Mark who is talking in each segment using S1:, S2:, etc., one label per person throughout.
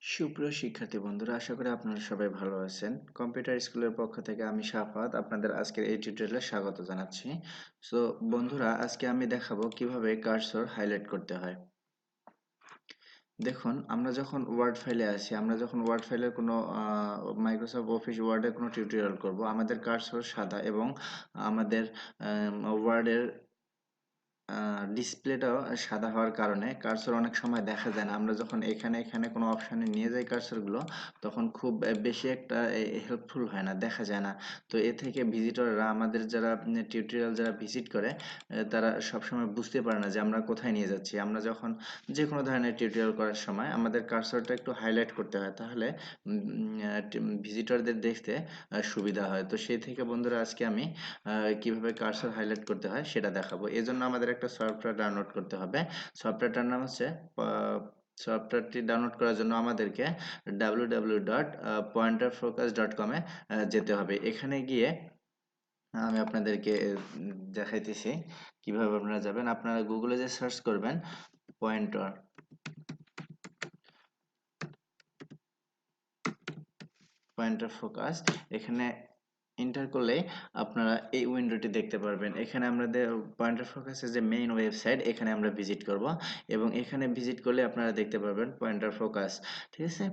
S1: সুপ্রিয় শিক্ষার্থী বন্ধুরা, আশা করি আপনারা সবাই ভালো আছেন। কম্পিউটার স্কুলের পক্ষ থেকে আমি শাফাত আপনাদের আজকের এই টিউটোরিয়ালে স্বাগত জানাচ্ছি। সো বন্ধুরা, আজকে আমি দেখাবো কিভাবে কার্সর হাইলাইট করতে হয়। দেখুন, আমরা যখন ওয়ার্ড ফাইলে আসি, আমরা যখন ওয়ার্ড ফাইলের কোনো মাইক্রোসফট অফিস ওয়ার্ডের কোনো টিউটোরিয়াল করব, আমাদের কার্সর সাদা এবং আমাদের ওয়ার্ডের ডিসপ্লেটাও সাদা হওয়ার কারণে কার্সর অনেক সময় দেখা যায় না। আমরা যখন এখানে কোনো অপশানে নিয়ে যাই কার্সরগুলো, তখন খুব বেশি একটা হেল্পফুল হয় না, দেখা যায় না। তো এ থেকে ভিজিটররা, আমাদের যারা টিউটোরিয়াল যারা ভিজিট করে, তারা সবসময় বুঝতে পারে না যে আমরা কোথায় নিয়ে যাচ্ছি। আমরা যখন যে কোনো ধরনের টিউটোরিয়াল করার সময় আমাদের কার্সরটা একটু হাইলাইট করতে হয়, তাহলে ভিজিটরদের দেখতে সুবিধা হয়। তো সেই থেকে বন্ধুরা, আজকে আমি কিভাবে কার্সর হাইলাইট করতে হয় সেটা দেখাবো। এজন্য আমাদের একটা সফটওয়্যার ডাউনলোড করতে হবে। সফটওয়্যারটার নাম হচ্ছে সফটওয়্যারটি ডাউনলোড করার জন্য আমাদেরকে www.pointerfocus.com এ যেতে হবে। এখানে গিয়ে আমি আপনাদেরকে দেখাইতেছি কিভাবে আপনারা যাবেন। আপনারা গুগলে যে সার্চ করবেন পয়েন্টার পয়েন্টার ফোকাস, এখানে এন্টার করলে আপনারা এই উইন্ডোটি দেখতে পারবেন। এখানে আমাদের পয়েন্টার ফোকাসের যে মেইন ওয়েবসাইট, এখানে আমরা ভিজিট করব এবং এখানে ভিজিট করলে আপনারা দেখতে পারবেন পয়েন্টার ফোকাস। ঠিক আছে?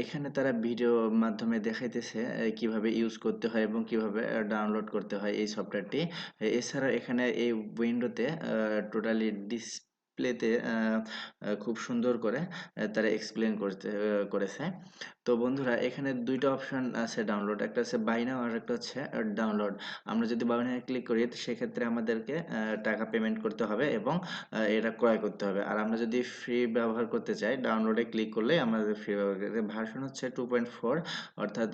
S1: এখানে তারা ভিডিও মাধ্যমে দেখাইতেছে কিভাবে ইউজ করতে হয় এবং কিভাবে ডাউনলোড করতে হয় এই সফটওয়্যারটি। এছাড়া এখানে এই উইন্ডোতে টোটালি ডিসপ্লেতে খুব সুন্দর করে তারা এক্সপ্লেন করেছে। তো বন্ধুরা, এখানে দুইটা অপশন আছে ডাউনলোড, একটা হচ্ছে বাই নাও আর একটা হচ্ছে ডাউনলোড। আমরা যদি বাই নাও ক্লিক করি, তো সেক্ষেত্রে আমাদেরকে টাকা পেমেন্ট করতে হবে এবং এটা ক্রয় করতে হবে। আর আমরা যদি ফ্রি ব্যবহার করতে চাই, ডাউনলোডে ক্লিক করলেই আমাদের ফ্রি ব্যবহার করতে। ভার্সন হচ্ছে 2.4, অর্থাৎ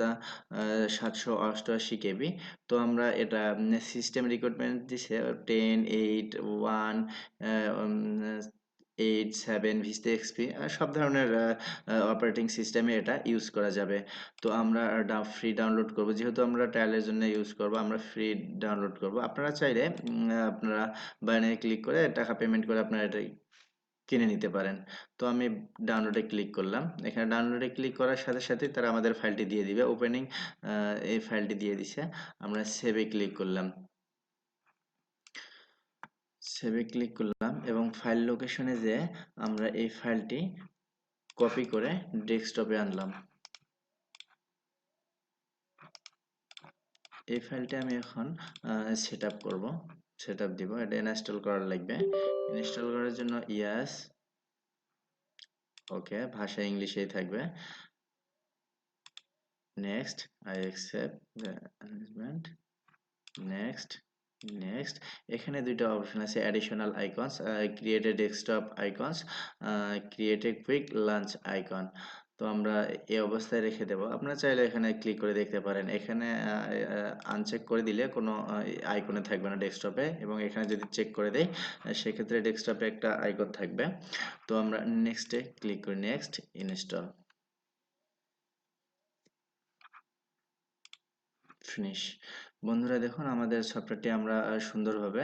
S1: 788 কেবি। তো আমরা এটা সিস্টেম রিকোয়ারমেন্ট দিছে 10, 8, 1, 8, 7, ভিস্তা এক্সপি, সব ধরনের অপারেটিং সিস্টেমে এটা ইউজ করা যাবে। তো আমরা ফ্রি ডাউনলোড করব, যেহেতু আমরা ট্রায়ালের জন্য ইউজ করব, আমরা ফ্রি ডাউনলোড করব। আপনারা চাইলে আপনারা বায়ানে ক্লিক করে টাকা পেমেন্ট করে আপনারা এটা কিনে নিতে পারেন। তো আমি ডাউনলোডে ক্লিক করলাম। এখানে ডাউনলোডে ক্লিক করার সাথে সাথে তারা আমাদের ফাইলটি দিয়ে দিবে। ওপেনিং, এই ফাইলটি দিয়ে দিছে। আমরা সেভে ক্লিক করলাম। সেভে ক্লিক করলাম এবং ফাইল লোকেশনে যেয়ে আমরা এই ফাইলটি কপি করে ডেস্কটপে আনলাম। এই ফাইলটা আমি এখন সেটআপ করব, সেটআপ দিব। এটা ইনস্টল করার লাগবে। ইনস্টল করার জন্য ইয়েস, ওকে, ভাষা ইংলিশেই থাকবে। Next, I accept the arrangement, next, next. এখানে দুইটা অপশন আছে, additional icons, create a desktop icons, create a quick lunch icon. তো আমরা এই অবস্থায় রেখে দেব। আপনারা চাইলে এখানে ক্লিক করে দেখতে পারেন। এখানে আনচেক করে দিলে কোনো আইকনে থাকবে না ডেস্কটপে, এবং এখানে যদি চেক করে দেই, সেক্ষেত্রে ডেস্কটপে একটা আইকন থাকবে। তো আমরা নেক্সটে ক্লিক করি, নেক্সট, ইনস্টল, ফিনিশ। বন্ধুরা দেখুন, আমাদের সফটওয়্যারটি আমরা সুন্দরভাবে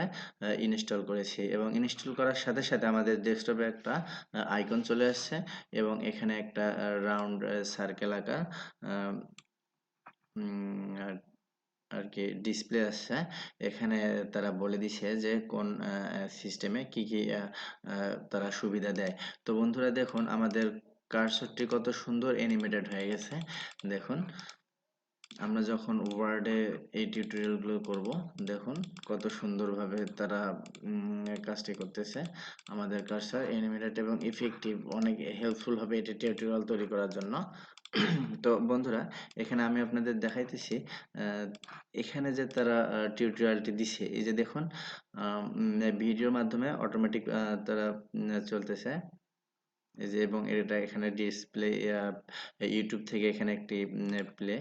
S1: ইনস্টল করেছি এবং ইনস্টল করার সাথে সাথে আমাদের ডেস্কটপে একটা আইকন চলে আসছে এবং এখানে একটা রাউন্ড সার্কেল আকার আহ, উম, আর আর কি ডিসপ্লে আসছে। এখানে তারা বলে দিছে যে কোন সিস্টেমে কি কি তারা সুবিধা দেয়। তো বন্ধুরা দেখুন, আমাদের কার্সরটি কত সুন্দর অ্যানিমেটেড হয়ে গেছে। দেখুন, আমরা যখন ওয়ার্ডে এই টিউটোরিয়ালগুলো করব, দেখুন কত সুন্দরভাবে তারা কাজটি করতেছে। আমাদের কার্সার অ্যানিমেটেড এবং ইফেক্টিভ, অনেক হেল্পফুল হবে এটি টিউটোরিয়াল তৈরি করার জন্য। তো বন্ধুরা, এখানে আমি আপনাদের দেখাইতেছি আহ, এখানে যে তারা টিউটোরিয়ালটি দিছে, এই যে দেখুন, ভিডিওর মাধ্যমে অটোমেটিক তারা চলতেছে, এই যে, এবং এটা এখানে ডিসপ্লে, ইউটিউব থেকে এখানে একটি প্লে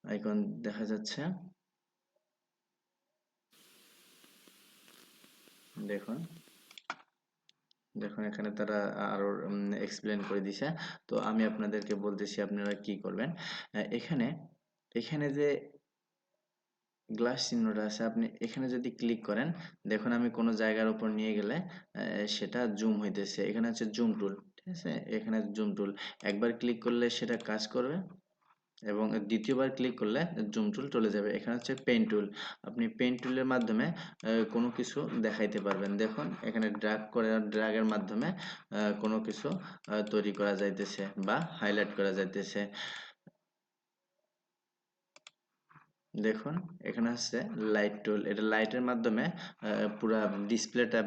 S1: আইকন দেখা যাচ্ছে। দেখুন, দেখুন এখানে তারা আরো এক্সপ্লেন করে দিছে। তো আমি আপনাদেরকে বলতেছি আপনারা কি করবেন। এখানে এখানে যে গ্লাস চিহ্নটা আছে, আপনি এখানে যদি ক্লিক করেন, দেখুন আমি কোনো জায়গার উপর নিয়ে গেলে সেটা জুম হইতেছে। এখানে হচ্ছে জুম টুল। আছে, এখানে জুম টুল একবার ক্লিক করলে সেটা কাজ করবে এবং দ্বিতীয়বার ক্লিক করলে জুম টুল চলে যাবে। এখানে হচ্ছে পেন টুল, আপনি পেন টুলের মাধ্যমে কোনো কিছু দেখাইতে পারবেন। দেখুন এখানে ড্রাগের মাধ্যমে কোনো কিছু তৈরি করা যাইতেছে বা হাইলাইট করা যাইতেছে। দেখুন এখানে হচ্ছে লাইট টুল, এটা লাইটের মাধ্যমে পুরা ডিসপ্লেটা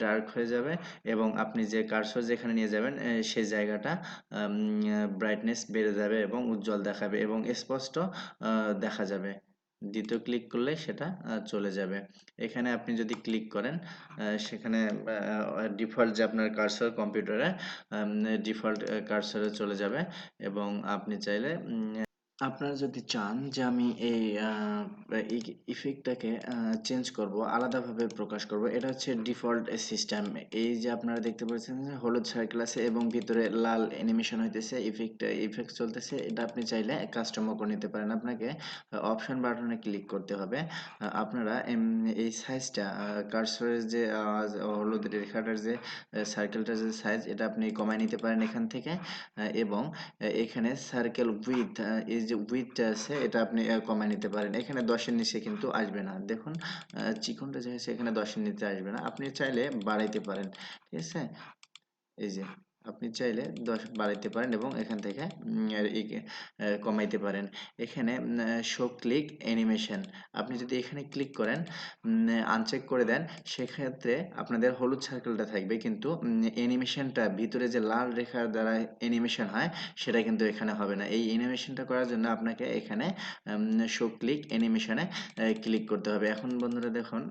S1: ডার্ক হয়ে যাবে এবং আপনি যে কার্সর যেখানে নিয়ে যাবেন সেই জায়গাটা ব্রাইটনেস বেড়ে যাবে এবং উজ্জ্বল দেখাবে এবং স্পষ্ট দেখা যাবে। দ্বিতীয় ক্লিক করলে সেটা চলে যাবে। এখানে আপনি যদি ক্লিক করেন সেখানে ডিফল্ট যে আপনার কার্সর কম্পিউটারে ডিফল্ট কার্সরে চলে যাবে এবং আপনি চাইলে আপনারা যদি চান যে আমি এই ইফেক্টটাকে চেঞ্জ করব, আলাদাভাবে প্রকাশ করব, এটা হচ্ছে ডিফল্ট সিস্টেম। এই যে আপনারা দেখতে পাচ্ছেন যে হলুদ সার্কেল আছে এবং ভিতরে লাল অ্যানিমেশন হইতেছে, ইফেক্ট চলতেছে, এটা আপনি চাইলে কাস্টমও করে নিতে পারেন। আপনাকে অপশন বাটনে ক্লিক করতে হবে। আপনারা এই সাইজটা কার্সরের যে হলুদ রেখাটার যে সার্কেলটার যে সাইজ, এটা আপনি কমায় নিতে পারেন এখান থেকে এবং এখানে সার্কেল উইথ, এই যে উইথটা আছে এটা আপনি কমায় নিতে পারেন। এখানে 10-এর নিচে কিন্তু আসবে না। দেখুন চিকনটা যে আছে এখানে 10-এর নিচে আসবে না, আপনি চাইলে বাড়াইতে পারেন। ঠিক আছে, এই যে আপনি চাইলে 10 বাড়াইতে পারেন এবং এখান থেকে কমাইতে পারেন। এখানে শো ক্লিক অ্যানিমেশন, আপনি যদি এখানে ক্লিক করেন আনচেক করে দেন, সেক্ষেত্রে আপনাদের হলুদ সার্কেলটা থাকবে কিন্তু অ্যানিমেশনটা ভিতরে যে লাল রেখার দ্বারা অ্যানিমেশন হয় সেটা কিন্তু এখানে হবে না। এই অ্যানিমেশনটা করার জন্য আপনাকে এখানে শো ক্লিক অ্যানিমেশনে ক্লিক করতে হবে। এখন বন্ধুরা দেখুন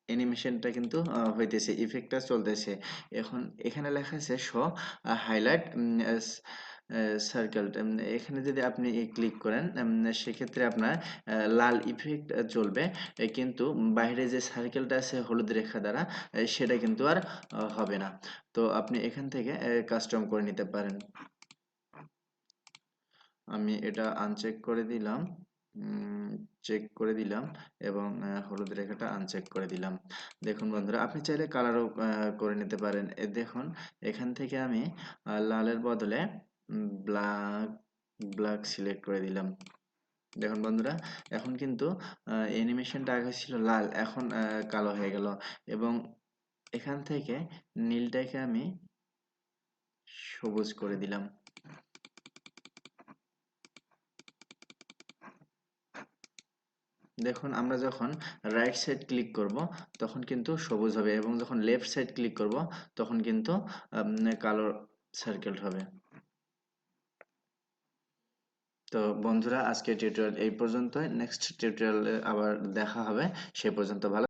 S1: অ্যানিমেশনটা কিন্তু হইতেছে, ইফেক্টটা চলতেছে। এখন এখানে লেখা আছে শো হাইলাইট সার্কেল, এখানে যদি আপনি ক্লিক করেন সেক্ষেত্রে আপনার লাল ইফেক্ট চলবে কিন্তু বাইরে যে সার্কেলটা আছে হলুদ রেখা দ্বারা সেটা কিন্তু আর হবে না। তো আপনি এখান থেকে কাস্টম করে নিতে পারেন। আমি এটা আনচেক করে দিলাম, চেক করে দিলাম এবং হলুদ রেখাটা আনচেক করে দিলাম। দেখুন বন্ধুরা আপনি চাইলে কালারও করে নিতে পারেন। দেখুন এখান থেকে আমি লালের বদলে ব্ল্যাক ব্ল্যাক সিলেক্ট করে দিলাম। দেখুন বন্ধুরা এখন কিন্তু অ্যানিমেশনটা আগে ছিল লাল, এখন কালো হয়ে গেল এবং এখান থেকে নীলটাকে আমি সবুজ করে দিলাম। দেখুন আমরা যখন রাইট সাইড ক্লিক করব তখন কিন্তু সবুজ হবে এবং যখন লেফট সাইড ক্লিক করব তখন কিন্তু কালো সার্কেল হবে। তো বন্ধুরা আজকে টিউটোরিয়াল এই পর্যন্তই, নেক্সট টিউটোরিয়ালে আবার দেখা হবে। সে পর্যন্ত ভালো